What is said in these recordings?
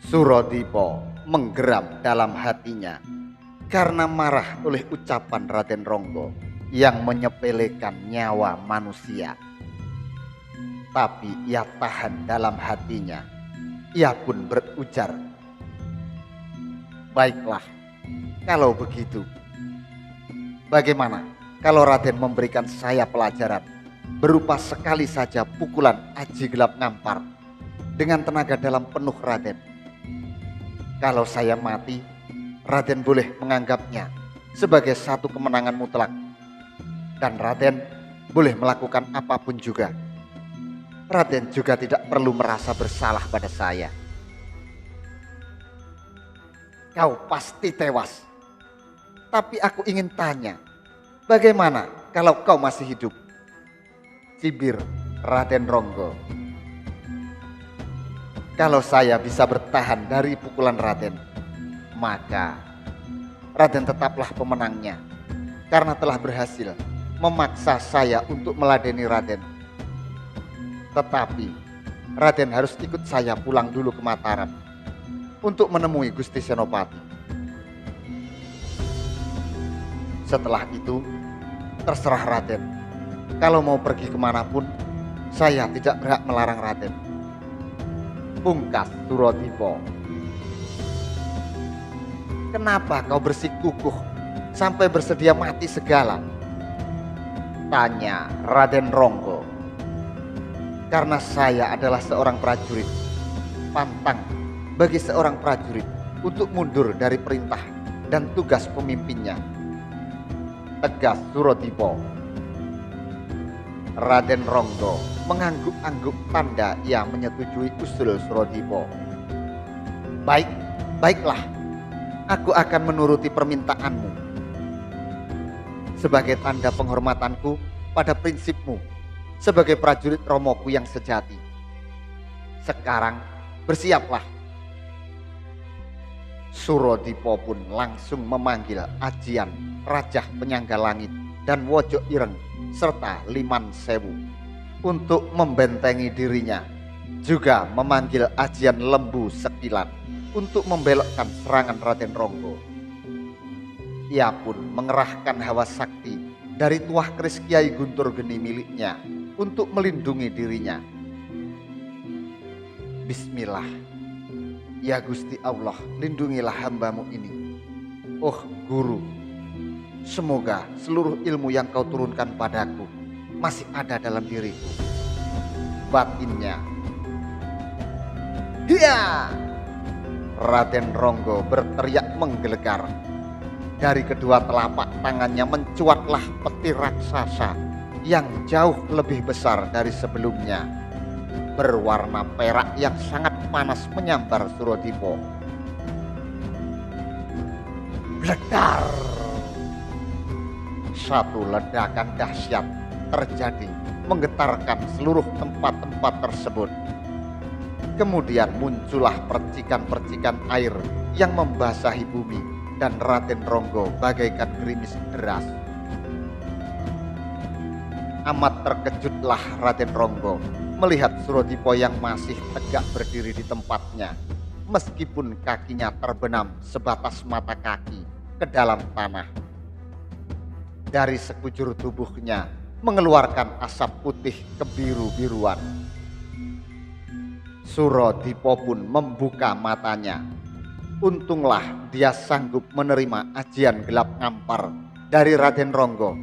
Surodipo menggeram dalam hatinya karena marah oleh ucapan Raden Ronggo yang menyepelekan nyawa manusia. Tapi ia tahan dalam hatinya. Ia pun berujar, "Baiklah, kalau begitu, bagaimana kalau Raden memberikan saya pelajaran berupa sekali saja pukulan aji gelap ngampar dengan tenaga dalam penuh Raden? Kalau saya mati, Raden boleh menganggapnya sebagai satu kemenangan mutlak. Dan Raden boleh melakukan apapun juga. Raden juga tidak perlu merasa bersalah pada saya. Kau pasti tewas. Tapi aku ingin tanya, bagaimana kalau kau masih hidup?" Cibir Raden Ronggo. "Kalau saya bisa bertahan dari pukulan Raden, maka Raden tetaplah pemenangnya karena telah berhasil memaksa saya untuk meladeni Raden. Tetapi Raden harus ikut saya pulang dulu ke Mataram untuk menemui Gusti Senopati. Setelah itu terserah Raden. Kalau mau pergi kemanapun, saya tidak berhak melarang Raden." Pungkas Surodipo. "Kenapa kau bersikukuh sampai bersedia mati segala?" tanya Raden Ronggo. "Karena saya adalah seorang prajurit. Pantang bagi seorang prajurit untuk mundur dari perintah dan tugas pemimpinnya," tegas Surodipo. Raden Ronggo mengangguk-angguk tanda ia menyetujui usul Surodipo. Baiklah, aku akan menuruti permintaanmu. Sebagai tanda penghormatanku pada prinsipmu sebagai prajurit Romoku yang sejati. Sekarang bersiaplah." Surodipo pun langsung memanggil Ajian, Rajah Penyangga Langit, dan Wojo Ireng serta Liman Sewu untuk membentengi dirinya. Juga memanggil Ajian Lembu Sekilan untuk membelokkan serangan Raden Ronggo. Ia pun mengerahkan hawa sakti dari tuah keris Kiai Guntur Geni miliknya untuk melindungi dirinya. "Bismillah. Ya Gusti Allah, lindungilah hambamu ini. Oh Guru, semoga seluruh ilmu yang kau turunkan padaku masih ada dalam diriku," batinnya. "Hiya!" Raden Ronggo berteriak menggelegar. Dari kedua telapak tangannya mencuatlah peti raksasa yang jauh lebih besar dari sebelumnya. Berwarna perak yang sangat panas menyambar Surodipo. Bledar! Satu ledakan dahsyat terjadi menggetarkan seluruh tempat-tempat tersebut. Kemudian muncullah percikan-percikan air yang membasahi bumi dan Raden Ronggo bagaikan gerimis deras. Amat terkejutlah Raden Ronggo melihat Surodipo yang masih tegak berdiri di tempatnya, meskipun kakinya terbenam sebatas mata kaki ke dalam tanah. Dari sekujur tubuhnya mengeluarkan asap putih kebiru-biruan. Surodipo pun membuka matanya. Untunglah dia sanggup menerima ajian gelap ngampar dari Raden Ronggo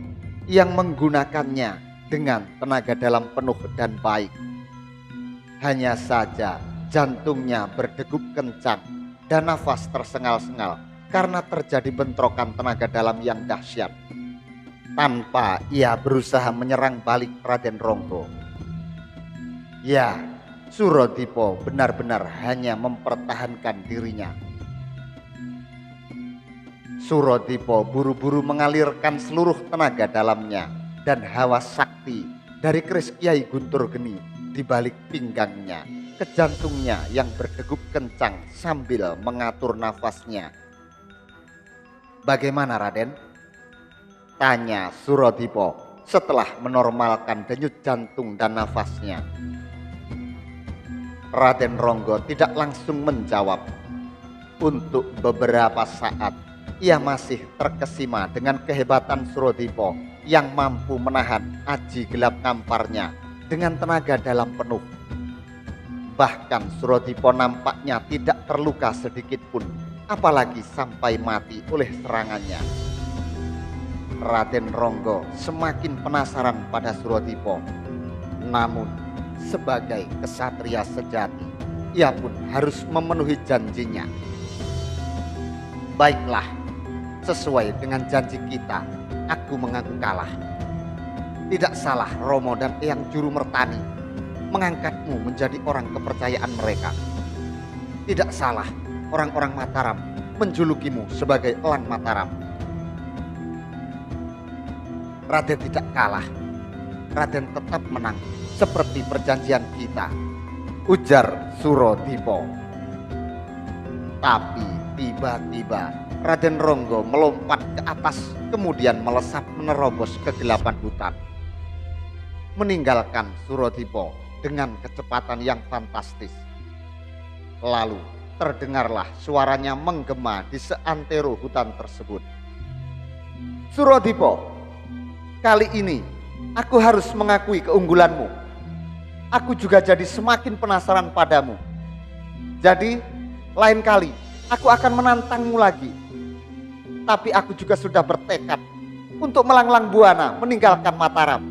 yang menggunakannya dengan tenaga dalam penuh dan baik. Hanya saja jantungnya berdegup kencang dan nafas tersengal-sengal karena terjadi bentrokan tenaga dalam yang dahsyat. Tanpa ia berusaha menyerang balik Raden Ronggo. Ya, Surodipo benar-benar hanya mempertahankan dirinya. Surodipo buru-buru mengalirkan seluruh tenaga dalamnya dan hawa sakti dari keris Kiai Guntur Geni di balik pinggangnya ke jantungnya yang berdegup kencang sambil mengatur nafasnya. "Bagaimana Raden?" tanya Surodipo setelah menormalkan denyut jantung dan nafasnya. Raden Ronggo tidak langsung menjawab. Untuk beberapa saat ia masih terkesima dengan kehebatan Surodipo yang mampu menahan aji gelap ngamparnya dengan tenaga dalam penuh. Bahkan Surodipo nampaknya tidak terluka sedikit pun, apalagi sampai mati oleh serangannya. Raden Ronggo semakin penasaran pada Surodipo. Namun sebagai kesatria sejati, ia pun harus memenuhi janjinya. Baiklah, sesuai dengan janji kita, aku mengaku kalah. Tidak salah Romo dan Eyang Juru Mertani mengangkatmu menjadi orang kepercayaan mereka. Tidak salah orang-orang Mataram menjulukimu sebagai Elang Mataram. Raden tidak kalah. Raden tetap menang seperti perjanjian kita, ujar Surodipo. Tapi tiba-tiba Raden Ronggo melompat ke atas, kemudian melesat menerobos kegelapan hutan, meninggalkan Surodipo dengan kecepatan yang fantastis. Lalu terdengarlah suaranya menggema di seantero hutan tersebut. Surodipo, kali ini aku harus mengakui keunggulanmu. Aku juga jadi semakin penasaran padamu. Jadi lain kali aku akan menantangmu lagi. Tapi aku juga sudah bertekad untuk melanglang buana meninggalkan Mataram.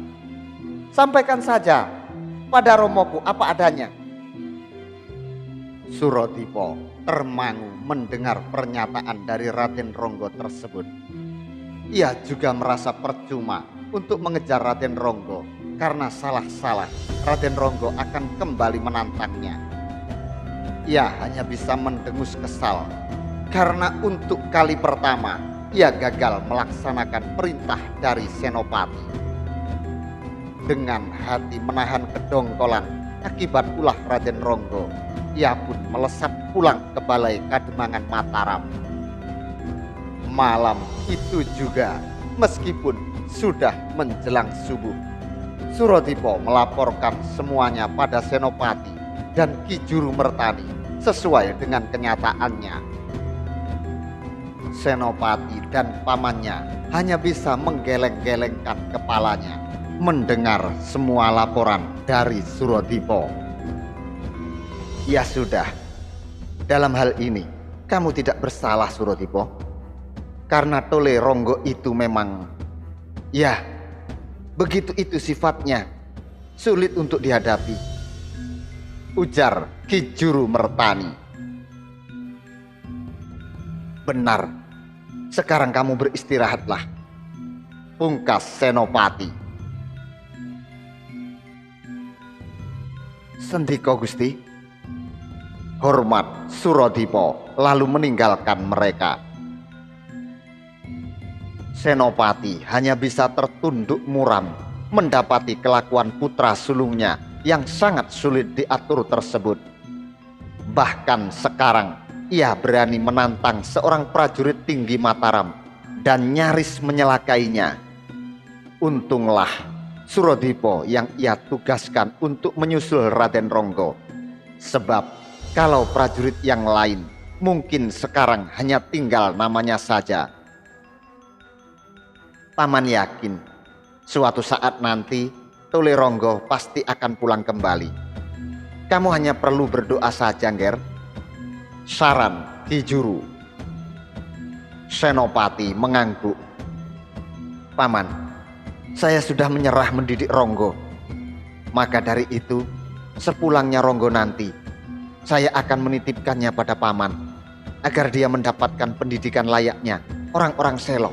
Sampaikan saja pada Romoku apa adanya. Surodipo termangu mendengar pernyataan dari Raden Ronggo tersebut. Ia juga merasa percuma untuk mengejar Raden Ronggo, karena salah-salah Raden Ronggo akan kembali menantangnya. Ia hanya bisa mendengus kesal karena untuk kali pertama ia gagal melaksanakan perintah dari Senopati. Dengan hati menahan kedongkolan akibat ulah Raden Ronggo, ia pun melesat pulang ke Balai Kademangan Mataram. Malam itu juga, meskipun sudah menjelang subuh, Surodipo melaporkan semuanya pada Senopati dan Ki Juru Mertani sesuai dengan kenyataannya. Senopati dan pamannya hanya bisa menggeleng-gelengkan kepalanya mendengar semua laporan dari Surodipo. Ya sudah, dalam hal ini kamu tidak bersalah Surodipo. Karena Tole Ronggo itu memang, ya, begitu itu sifatnya, sulit untuk dihadapi, ujar Ki Juru Mertani. Benar, sekarang kamu beristirahatlah, pungkas Senopati. Sendika Gusti, hormat Surodipo lalu meninggalkan mereka. Senopati hanya bisa tertunduk muram mendapati kelakuan putra sulungnya yang sangat sulit diatur tersebut. Bahkan sekarang ia berani menantang seorang prajurit tinggi Mataram dan nyaris menyelakainya. Untunglah Surodipo yang ia tugaskan untuk menyusul Raden Ronggo. Sebab kalau prajurit yang lain mungkin sekarang hanya tinggal namanya saja. Paman yakin suatu saat nanti Tole Ronggo pasti akan pulang kembali. Kamu hanya perlu berdoa saja, Nger. Saran Ki Juru. Senopati mengangguk. Paman, saya sudah menyerah mendidik Ronggo. Maka dari itu, sepulangnya Ronggo nanti, saya akan menitipkannya pada paman agar dia mendapatkan pendidikan layaknya orang-orang Selo.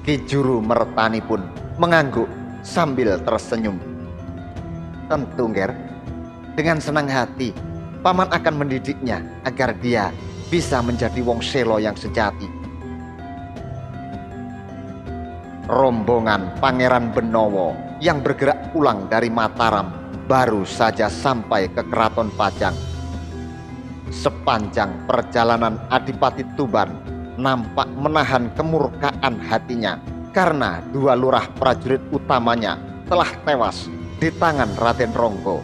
Ki Juru Mertani pun mengangguk sambil tersenyum. Tentu, Nger, dengan senang hati paman akan mendidiknya agar dia bisa menjadi wong Selo yang sejati. Rombongan Pangeran Benowo yang bergerak pulang dari Mataram baru saja sampai ke Keraton Pajang. Sepanjang perjalanan Adipati Tuban nampak menahan kemurkaan hatinya karena dua lurah prajurit utamanya telah tewas di tangan Raden Ronggo.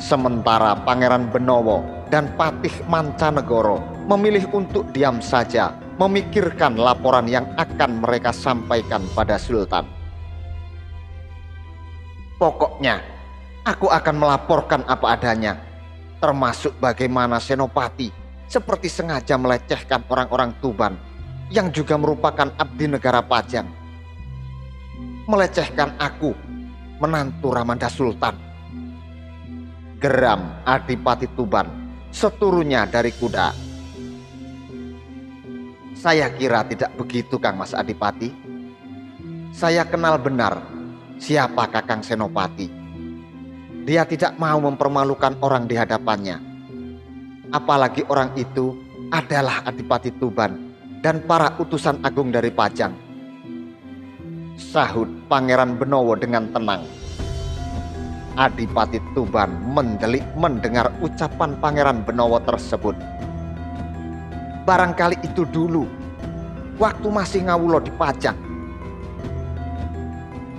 Sementara Pangeran Benowo dan Patih Mancanegoro memilih untuk diam saja, memikirkan laporan yang akan mereka sampaikan pada Sultan. Pokoknya, aku akan melaporkan apa adanya, termasuk bagaimana Senopati seperti sengaja melecehkan orang-orang Tuban yang juga merupakan abdi negara Pajang. Melecehkan aku, menantu Ramanda Sultan. Geram Adipati Tuban seturunnya dari kuda. Saya kira tidak begitu, Kang Mas Adipati. Saya kenal benar siapa Kakang Senopati. Dia tidak mau mempermalukan orang di hadapannya. Apalagi orang itu adalah Adipati Tuban dan para utusan agung dari Pajang. Sahut Pangeran Benowo dengan tenang. Adipati Tuban mendelik mendengar ucapan Pangeran Benowo tersebut. Barangkali itu dulu, waktu masih ngawulo di Pajang.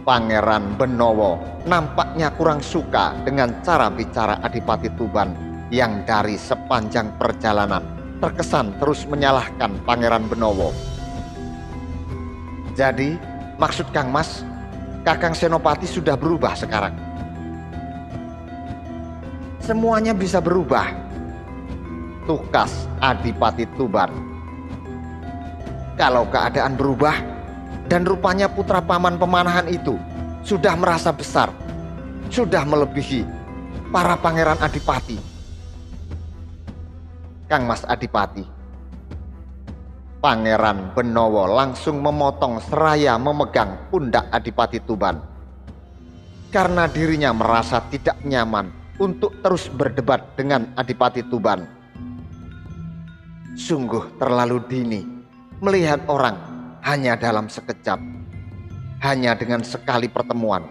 Pangeran Benowo nampaknya kurang suka dengan cara bicara Adipati Tuban yang dari sepanjang perjalanan terkesan terus menyalahkan Pangeran Benowo. Jadi, maksud Kang Mas, Kakang Senopati sudah berubah sekarang? Semuanya bisa berubah, tukas Adipati Tuban. Kalau keadaan berubah dan rupanya putra paman pemanahan itu sudah merasa besar, sudah melebihi para pangeran adipati. Kang Mas Adipati, Pangeran Benowo langsung memotong seraya memegang pundak Adipati Tuban karena dirinya merasa tidak nyaman untuk terus berdebat dengan Adipati Tuban. Sungguh terlalu dini melihat orang hanya dalam sekejap, hanya dengan sekali pertemuan,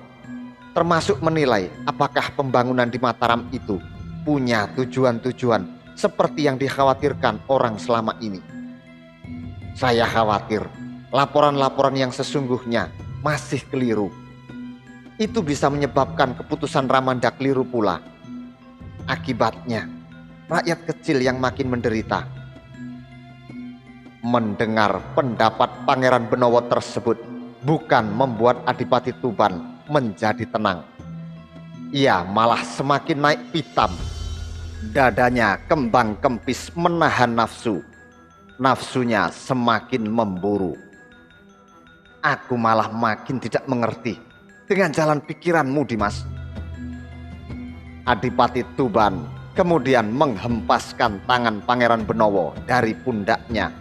termasuk menilai apakah pembangunan di Mataram itu punya tujuan-tujuan seperti yang dikhawatirkan orang selama ini. Saya khawatir laporan-laporan yang sesungguhnya masih keliru. Itu bisa menyebabkan keputusan Ramanda keliru pula. Akibatnya, rakyat kecil yang makin menderita. Mendengar pendapat Pangeran Benowo tersebut bukan membuat Adipati Tuban menjadi tenang. Ia malah semakin naik pitam. Dadanya kembang kempis menahan nafsu. Nafsunya semakin memburu. Aku malah makin tidak mengerti dengan jalan pikiranmu, Dimas. Adipati Tuban kemudian menghempaskan tangan Pangeran Benowo dari pundaknya.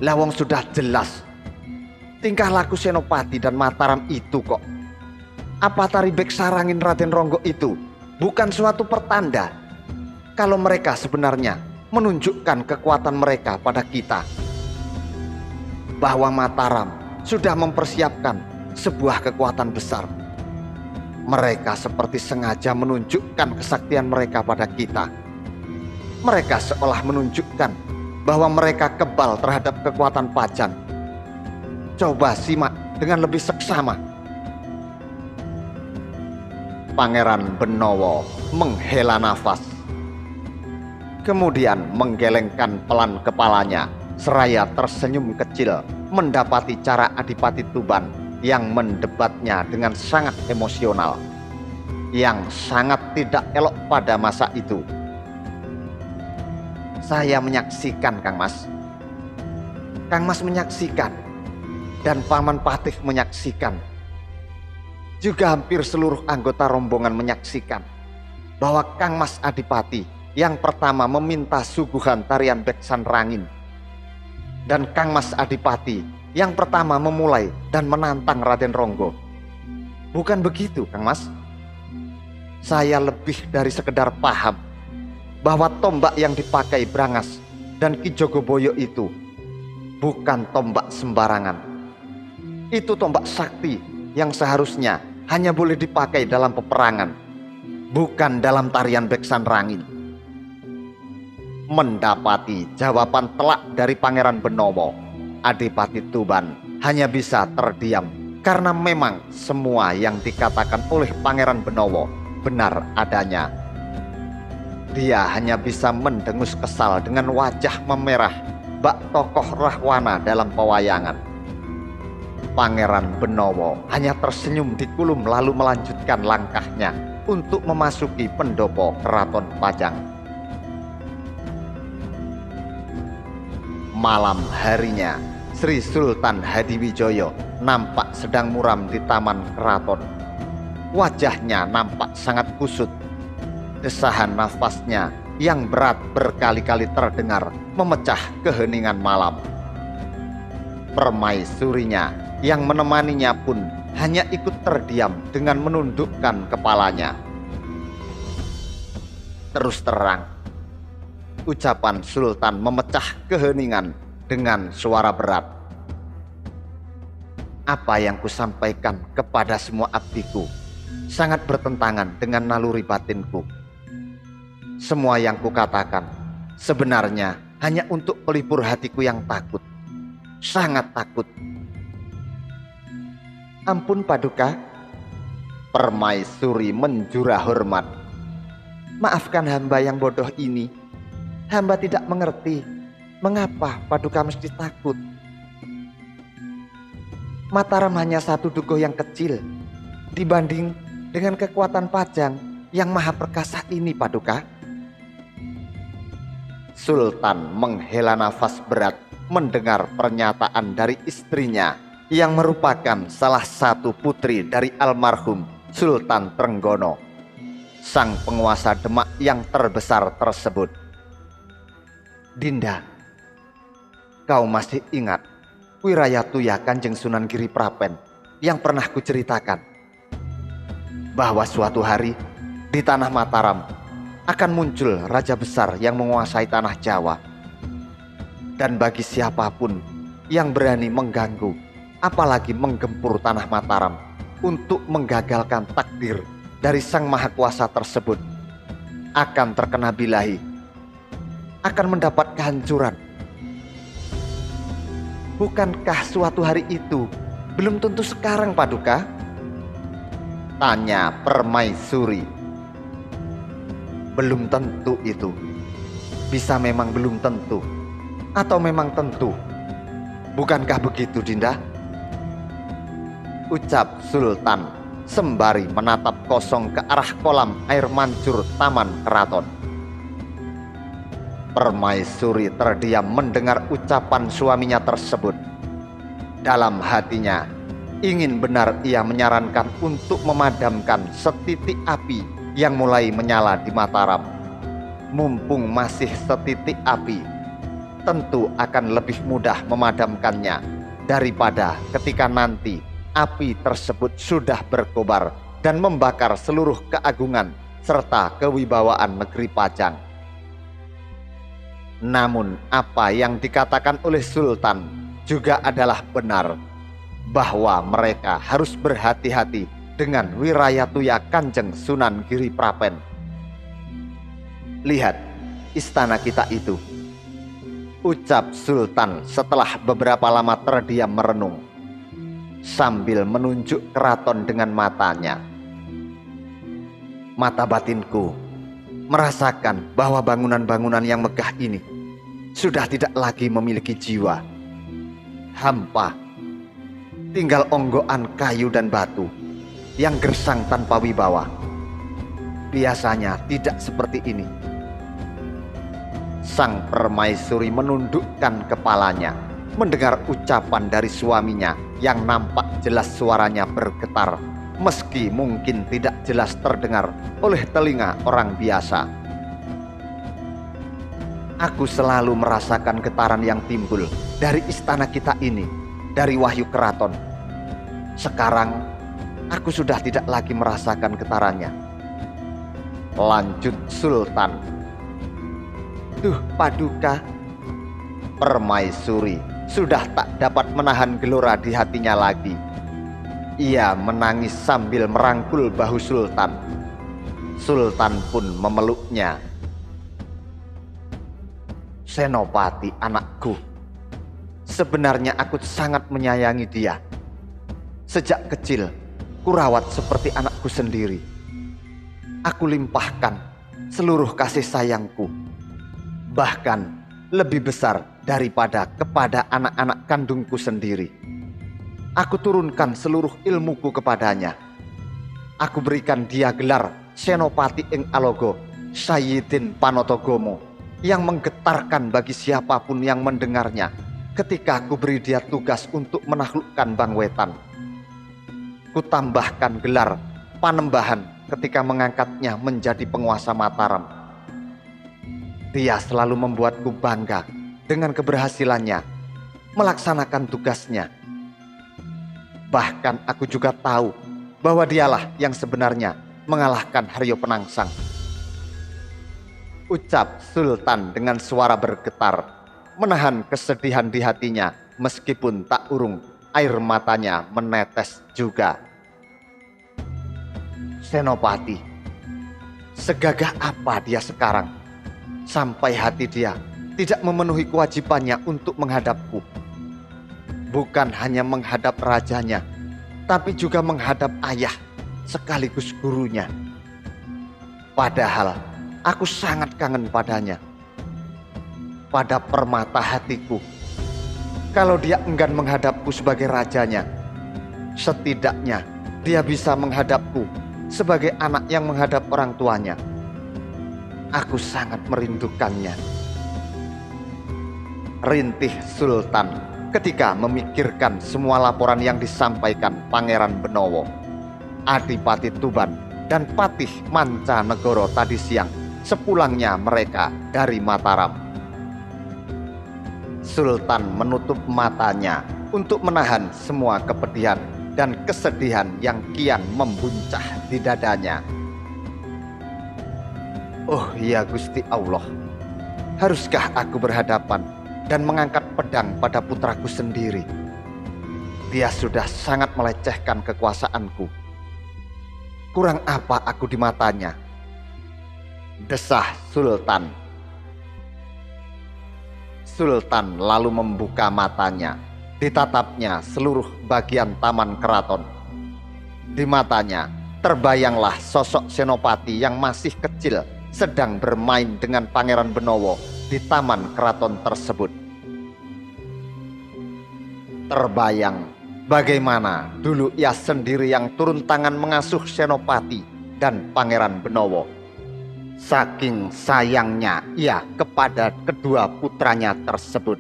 Lawang sudah jelas tingkah laku Senopati dan Mataram itu kok. Apa tari bek sarangin Raden Ronggo itu bukan suatu pertanda kalau mereka sebenarnya menunjukkan kekuatan mereka pada kita, bahwa Mataram sudah mempersiapkan sebuah kekuatan besar. Mereka seperti sengaja menunjukkan kesaktian mereka pada kita. Mereka seolah menunjukkan bahwa mereka kebal terhadap kekuatan Pajang. Coba simak dengan lebih seksama. Pangeran Benowo menghela nafas, kemudian menggelengkan pelan kepalanya seraya tersenyum kecil mendapati cara Adipati Tuban yang mendebatnya dengan sangat emosional, yang sangat tidak elok pada masa itu. Saya menyaksikan, Kang Mas. Kang Mas menyaksikan, dan Paman Patih menyaksikan. Juga hampir seluruh anggota rombongan menyaksikan bahwa Kang Mas Adipati yang pertama meminta suguhan tarian beksan rangin, dan Kang Mas Adipati yang pertama memulai dan menantang Raden Ronggo. Bukan begitu, Kang Mas? Saya lebih dari sekedar paham bahwa tombak yang dipakai Brangas dan Ki Jogoboyo itu bukan tombak sembarangan. Itu tombak sakti yang seharusnya hanya boleh dipakai dalam peperangan, bukan dalam tarian beksan rangin. Mendapati jawaban telak dari Pangeran Benowo, Adipati Tuban hanya bisa terdiam karena memang semua yang dikatakan oleh Pangeran Benowo benar adanya. Dia hanya bisa mendengus kesal dengan wajah memerah bak tokoh Rahwana dalam pewayangan. Pangeran Benowo hanya tersenyum di kulum lalu melanjutkan langkahnya untuk memasuki pendopo Keraton Pajang. Malam harinya, Sri Sultan Hadiwijoyo nampak sedang muram di taman keraton. Wajahnya nampak sangat kusut. Desahan nafasnya yang berat berkali-kali terdengar memecah keheningan malam. Permaisurinya yang menemaninya pun hanya ikut terdiam dengan menundukkan kepalanya. Terus terang, ucapan Sultan memecah keheningan dengan suara berat. Apa yang kusampaikan kepada semua abdiku sangat bertentangan dengan naluri batinku. Semua yang kukatakan sebenarnya hanya untuk pelipur hatiku yang takut, sangat takut. Ampun Paduka, Permaisuri menjura hormat. Maafkan hamba yang bodoh ini. Hamba tidak mengerti mengapa Paduka mesti takut. Mataram hanya satu dukuh yang kecil dibanding dengan kekuatan Pajang yang maha perkasa ini, Paduka. Sultan menghela nafas berat mendengar pernyataan dari istrinya yang merupakan salah satu putri dari almarhum Sultan Trenggono, sang penguasa Demak yang terbesar tersebut. Dinda, kau masih ingat Wirayatuya Kanjeng Sunan Giriprapen yang pernah kuceritakan bahwa suatu hari di tanah Mataram akan muncul raja besar yang menguasai tanah Jawa, dan bagi siapapun yang berani mengganggu apalagi menggempur tanah Mataram untuk menggagalkan takdir dari sang maha kuasa tersebut akan terkena bilahi, akan mendapat kehancuran. Bukankah suatu hari itu belum tentu sekarang, Paduka? Tanya Permaisuri. Belum tentu itu. Bisa memang belum tentu, atau memang tentu. Bukankah begitu, Dinda? Ucap Sultan sembari menatap kosong ke arah kolam air mancur taman keraton. Permaisuri terdiam mendengar ucapan suaminya tersebut. Dalam hatinya ingin benar ia menyarankan untuk memadamkan setitik api yang mulai menyala di Mataram. Mumpung masih setitik api, tentu akan lebih mudah memadamkannya daripada ketika nanti api tersebut sudah berkobar dan membakar seluruh keagungan serta kewibawaan negeri Pajang. Namun apa yang dikatakan oleh Sultan juga adalah benar, bahwa mereka harus berhati-hati dengan Wirayatuya Kanjeng Sunan Giriprapen. Lihat istana kita itu, ucap Sultan setelah beberapa lama terdiam merenung sambil menunjuk keraton dengan matanya. Mata batinku merasakan bahwa bangunan-bangunan yang megah ini sudah tidak lagi memiliki jiwa. Hampa, tinggal onggoan kayu dan batu yang gersang tanpa wibawa. Biasanya tidak seperti ini. Sang Permaisuri menundukkan kepalanya mendengar ucapan dari suaminya yang nampak jelas suaranya bergetar, meski mungkin tidak jelas terdengar oleh telinga orang biasa. Aku selalu merasakan getaran yang timbul dari istana kita ini, dari wahyu keraton. Sekarang aku sudah tidak lagi merasakan getarannya. Lanjut Sultan. Duh Paduka, Permaisuri sudah tak dapat menahan gelora di hatinya lagi. Ia menangis sambil merangkul bahu Sultan. Sultan pun memeluknya. Senopati anakku, sebenarnya aku sangat menyayangi dia. Sejak kecil kurawat seperti anakku sendiri. aku limpahkan seluruh kasih sayangku, bahkan lebih besar daripada kepada anak-anak kandungku sendiri. Aku turunkan seluruh ilmuku kepadanya. Aku berikan dia gelar Senopati ing Alogo, Sayyidin Panotogomo, yang menggetarkan bagi siapapun yang mendengarnya ketika aku beri dia tugas untuk menaklukkan Bang Wetan. Kutambahkan gelar Panembahan ketika mengangkatnya menjadi penguasa Mataram. Dia selalu membuatku bangga dengan keberhasilannya melaksanakan tugasnya. Bahkan aku juga tahu bahwa dialah yang sebenarnya mengalahkan Haryo Penangsang. Ucap Sultan dengan suara bergetar, menahan kesedihan di hatinya meskipun tak urung air matanya menetes juga. Senopati, segagah apa dia sekarang sampai hati dia tidak memenuhi kewajibannya untuk menghadapku? Bukan hanya menghadap rajanya, tapi juga menghadap ayah sekaligus gurunya. Padahal aku sangat kangen padanya. Pada permata hatiku, kalau dia enggan menghadapku sebagai rajanya, setidaknya dia bisa menghadapku sebagai anak yang menghadap orang tuanya. Aku sangat merindukannya. Rintih Sultan ketika memikirkan semua laporan yang disampaikan Pangeran Benowo, Adipati Tuban, dan Patih Mancanegoro tadi siang sepulangnya mereka dari Mataram. Sultan menutup matanya untuk menahan semua kepedihan dan kesedihan yang kian membuncah di dadanya. Oh ya Gusti Allah, haruskah aku berhadapan dan mengangkat pedang pada putraku sendiri? Dia sudah sangat melecehkan kekuasaanku. Kurang apa aku di matanya? Desah Sultan. Sultan lalu membuka matanya. Ditatapnya seluruh bagian taman keraton. Di matanya terbayanglah sosok Senopati yang masih kecil sedang bermain dengan Pangeran Benowo di taman keraton tersebut. Terbayang bagaimana dulu ia sendiri yang turun tangan mengasuh Senopati dan Pangeran Benowo. Saking sayangnya ia kepada kedua putranya tersebut.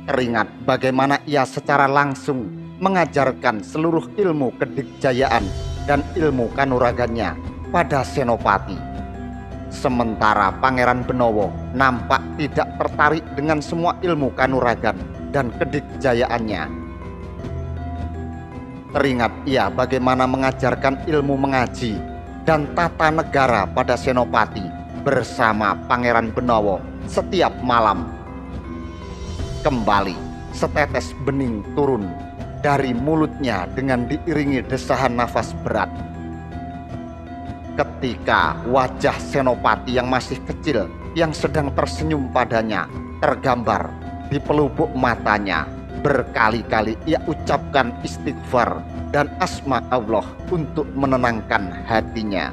Teringat bagaimana ia secara langsung mengajarkan seluruh ilmu kedikjayaan dan ilmu kanuragannya pada Senopati. Sementara Pangeran Benowo nampak tidak tertarik dengan semua ilmu kanuragan dan kedikjayaannya. Teringat ia bagaimana mengajarkan ilmu mengaji dan tata negara pada Senopati bersama Pangeran Benowo setiap malam. Kembali setetes bening turun dari mulutnya dengan diiringi desahan nafas berat. Ketika wajah Senopati yang masih kecil yang sedang tersenyum padanya tergambar di pelupuk matanya, berkali-kali ia ucapkan istighfar dan asma Allah untuk menenangkan hatinya.